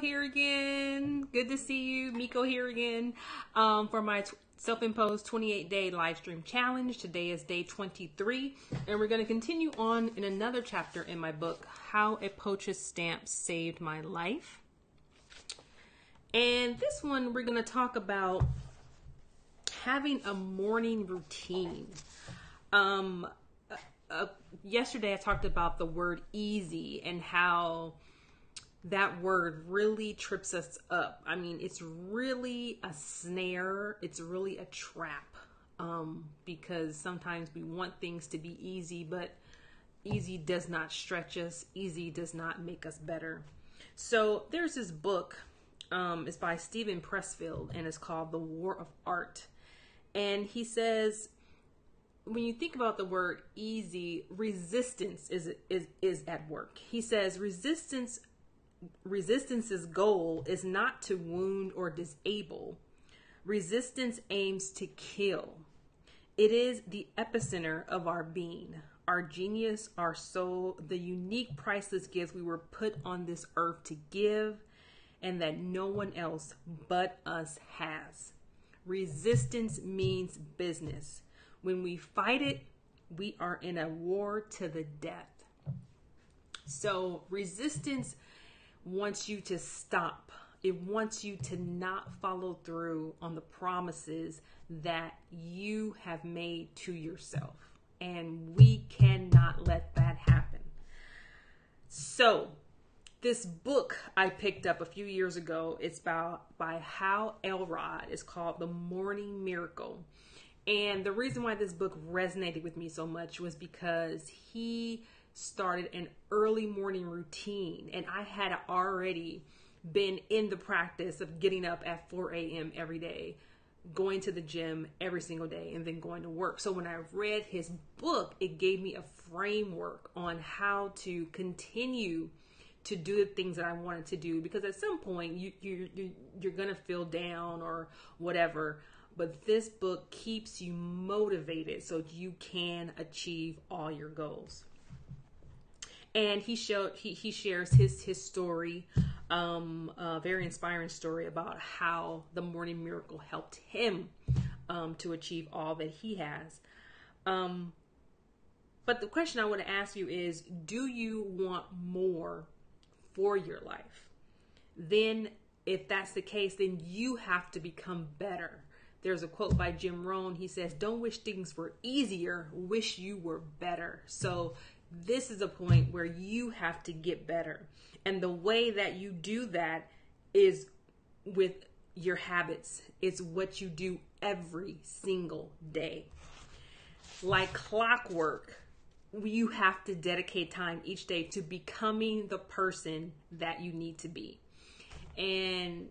here again. Good to see you. Miko here again for my self-imposed 28-day live stream challenge. Today is day 23, and we're going to continue on in another chapter in my book, How a Poach's Stamp Saved My Life. And this one, we're going to talk about having a morning routine. Yesterday I talked about the word easy and how that word really trips us up. I mean, it's really a snare. It's really a trap, because sometimes we want things to be easy, but easy does not stretch us. Easy does not make us better. So there's this book, it's by Steven Pressfield, and it's called The War of Art. And he says, when you think about the word easy, resistance is at work. He says Resistance's goal is not to wound or disable. Resistance aims to kill. It is the epicenter of our being, our genius, our soul, the unique, priceless gifts we were put on this earth to give, and that no one else but us has. Resistance means business. When we fight it, we are in a war to the death. So resistance wants you to stop. It wants you to not follow through on the promises that you have made to yourself. And we cannot let that happen. So this book I picked up a few years ago, it's by Hal Elrod. It's called The Morning Miracle. And the reason why this book resonated with me so much was because he started an early morning routine, and I had already been in the practice of getting up at 4 a.m. every day, going to the gym every single day, and then going to work. So when I read his book, it gave me a framework on how to continue to do the things that I wanted to do, because at some point you're gonna feel down or whatever. But this book keeps you motivated so you can achieve all your goals. And he shares his story, a very inspiring story about how the morning miracle helped him to achieve all that he has. But the question I want to ask you is, do you want more for your life? Then if that's the case, then you have to become better. There's a quote by Jim Rohn. He says, don't wish things were easier, wish you were better. So this is a point where you have to get better. And the way that you do that is with your habits. It's what you do every single day. Like clockwork, you have to dedicate time each day to becoming the person that you need to be. And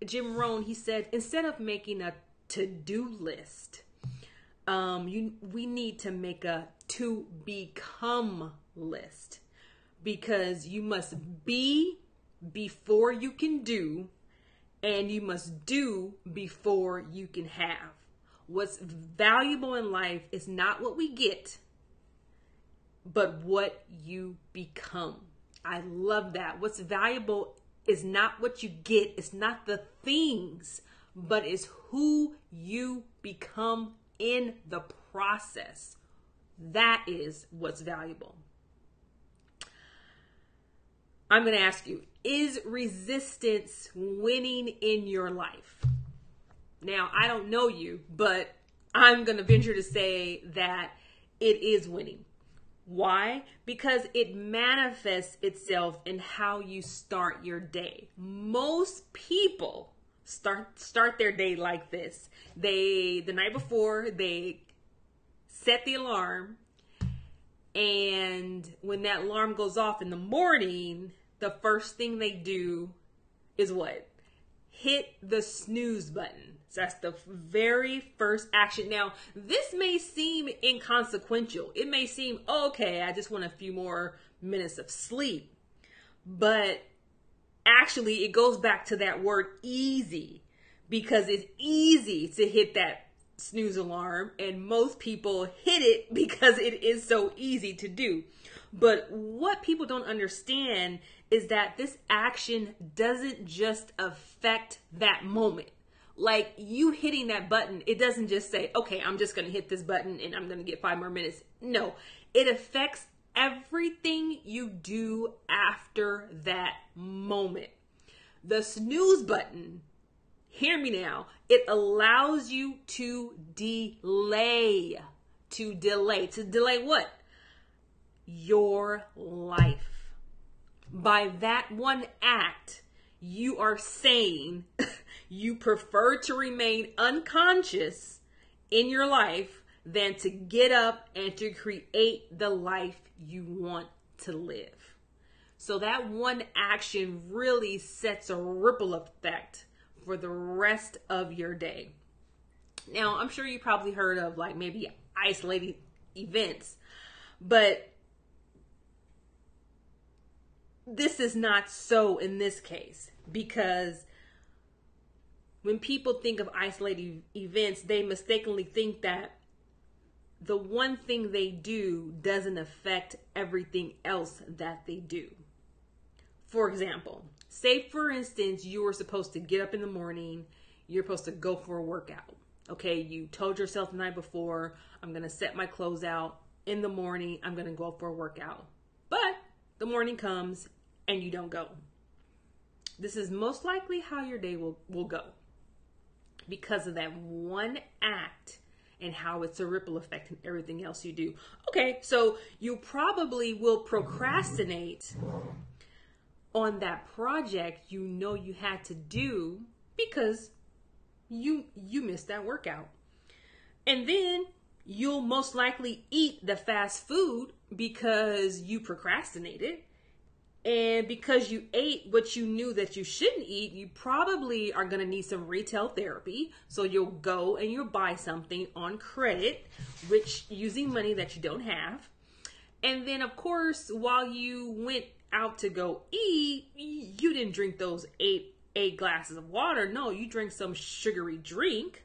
Jim Rohn, he said, instead of making a to-do list, we need to make a to become list, because you must be before you can do, and you must do before you can have. What's valuable in life is not what we get, but what you become. I love that. What's valuable is not what you get. It's not the things, but it's who you become in the process. That is what's valuable. I'm going to ask you, is resistance winning in your life? Now, I don't know you, but I'm going to venture to say that it is winning. Why? Because it manifests itself in how you start your day. Most people start their day like this. The night before, they set the alarm, and when that alarm goes off in the morning, the first thing they do is what? Hit the snooze button. So that's the very first action. Now, this may seem inconsequential. It may seem, okay, I just want a few more minutes of sleep. But actually, it goes back to that word easy, because it's easy to hit that snooze alarm, and most people hit it because it is so easy to do. But what people don't understand is that this action doesn't just affect that moment. Like you hitting that button, it doesn't just say, okay, I'm just going to hit this button and I'm going to get 5 more minutes. No, it affects everything you do after that moment. The snooze button, hear me now, it allows you to delay. To delay what? Your life. By that one act, you are saying you prefer to remain unconscious in your life than to get up and to create the life you want to live. So that one action really sets a ripple effect for the rest of your day. Now, I'm sure you probably heard of like maybe isolated events, but this is not so in this case, because when people think of isolated events, they mistakenly think that the one thing they do doesn't affect everything else that they do. For example, say for instance, you were supposed to get up in the morning, you're supposed to go for a workout. Okay, you told yourself the night before, I'm going to set my clothes out in the morning, I'm going to go for a workout. But the morning comes and you don't go. This is most likely how your day will go, because of that one act and how it's a ripple effect in everything else you do. Okay, so you probably will procrastinate on that project you know you had to do because you missed that workout. And then you'll most likely eat the fast food because you procrastinated. And because you ate what you knew that you shouldn't eat, you probably are going to need some retail therapy. So you'll go and you'll buy something on credit, which using money that you don't have. And then, of course, while you went out to go eat, you didn't drink those eight glasses of water. No, you drank some sugary drink.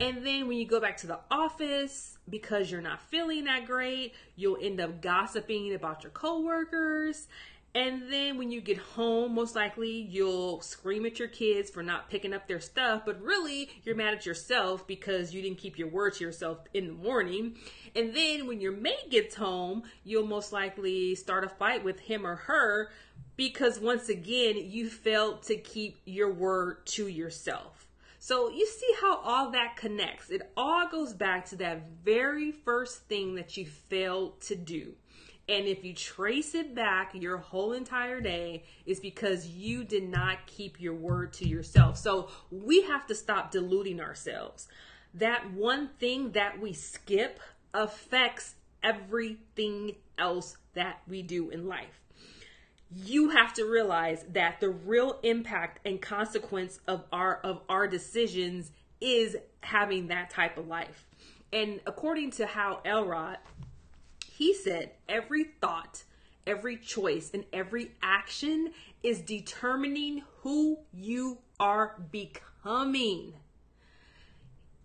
And then when you go back to the office, because you're not feeling that great, you'll end up gossiping about your coworkers. And then when you get home, most likely you'll scream at your kids for not picking up their stuff, but really you're mad at yourself because you didn't keep your word to yourself in the morning. And then when your mate gets home, you'll most likely start a fight with him or her because once again, you failed to keep your word to yourself. So you see how all that connects. It all goes back to that very first thing that you failed to do. And if you trace it back, your whole entire day is because you did not keep your word to yourself. So we have to stop deluding ourselves. That one thing that we skip affects everything else that we do in life. You have to realize that the real impact and consequence of our decisions is having that type of life. And according to Hal Elrod, he said, every thought, every choice, and every action is determining who you are becoming.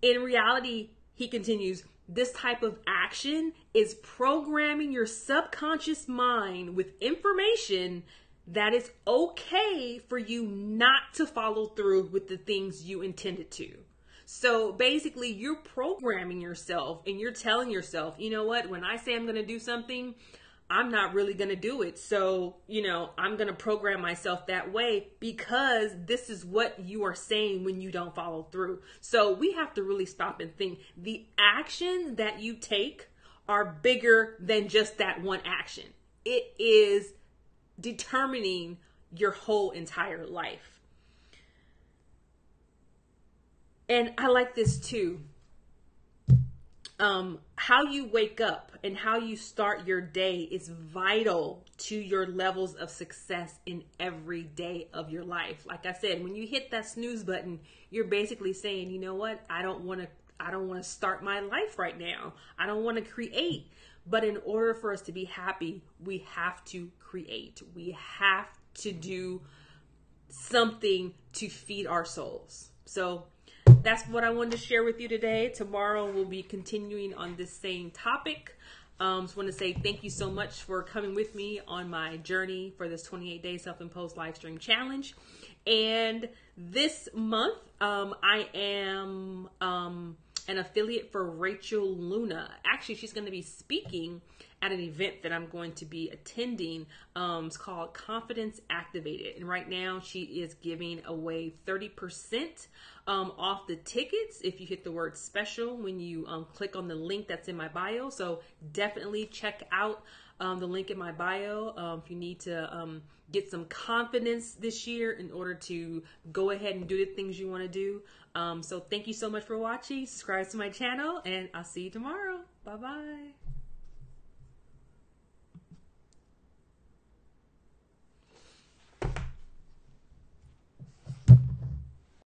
In reality, he continues, this type of action is programming your subconscious mind with information that it's okay for you not to follow through with the things you intended to. So basically, you're programming yourself and you're telling yourself, you know what, when I say I'm going to do something, I'm not really going to do it. So, I'm going to program myself that way because this is what you are saying when you don't follow through. So we have to really stop and think. The actions that you take are bigger than just that one action. It is determining your whole entire life. And I like this too. How you wake up and how you start your day is vital to your levels of success in every day of your life. Like I said, when you hit that snooze button, you're basically saying, you know what? I don't want to start my life right now. I don't want to create. But in order for us to be happy, we have to create. We have to do something to feed our souls. So that's what I wanted to share with you today. Tomorrow we'll be continuing on this same topic. Just want to say thank you so much for coming with me on my journey for this 28-day self-imposed live stream challenge. And this month, I am an affiliate for Rachel Luna. Actually, she's going to be speaking at an event that I'm going to be attending. It's called Confidence Activated. And right now she is giving away 30% off the tickets if you hit the word special when you click on the link that's in my bio. So definitely check out the link in my bio if you need to get some confidence this year in order to go ahead and do the things you want to do. So thank you so much for watching. Subscribe to my channel, and I'll see you tomorrow. Bye-bye.